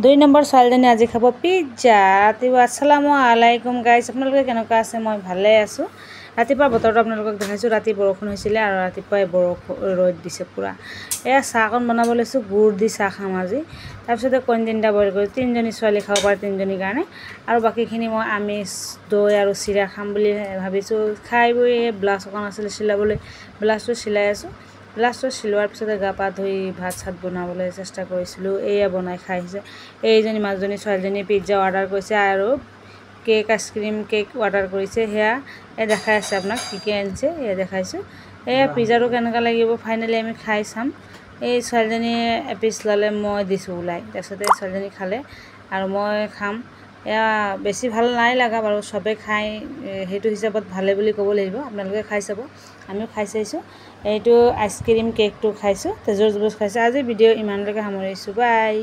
2 number ছোৱালীজনী আজি খাব পিজ্জা। ৰাতিপুৱা আসসালামু আলাইকুম গাইজ, আপোনালোকে কেনেকুৱা আছে? মই ভালে আছোঁ। ৰাতিপুৱা বতৰটো আপোনালোকক দেখাইছোঁ। ৰাতি বৰষুণ হৈছিলে আৰু ৰাতিপুৱাই ৰ'দ দিছে পুৰা। এয়া চাহকণ বনাব লৈছোঁ, গুড় দি চাহ খাম আজি। তাৰপিছতে কণী 3টা বইল কৰি 3জনী ছোৱালী খাব পাৰে, 3জনীৰ কাৰণে। আৰু বাকীখিনি মই আমিষ, দৈ আৰু চিৰা খাম বুলি ভাবিছোঁ। খাই বৈ ব্লাউজ অকণ আছিলে চিলাবলৈ, ব্লাউজটো চিলাই আছোঁ। ব্লাউজটো চিলোৱাৰ পিছতে গা পা ধুই ভাত চাত বনাবলৈ চেষ্টা কৰিছিলোঁ। এয়া বনাই খাইছে। এইজনী মাজজনী ছোৱালীজনী পিজ্জা অৰ্ডাৰ কৰিছে আৰু কেক, আইচক্ৰীম কেক অৰ্ডাৰ কৰিছে। সেয়া দেখাই আছে আপোনাক কি কি আনিছে, এয়া দেখাইছোঁ। এয়া পিজ্জাটো কেনেকুৱা লাগিব ফাইনেলি আমি খাই চাম। এই ছোৱালীজনীয়ে এপিচ ল'লে, মই দিছোঁ ওলাই। তাৰপিছতে ছোৱালীজনী খালে আৰু মই খাম। এয়া বেছি ভাল নাই লগা বাৰু, চবেই খাই সেইটো হিচাপত ভালে বুলি ক'ব লাগিব। আপোনালোকে খাই চাব, আমিও খাই চাইছোঁ। এইটো আইচক্ৰীম কেকটো খাইছোঁ, তেজৰ জুবুচ খাইছোঁ। আজি ভিডিঅ' ইমানলৈকে সামৰিছোঁ, বাই।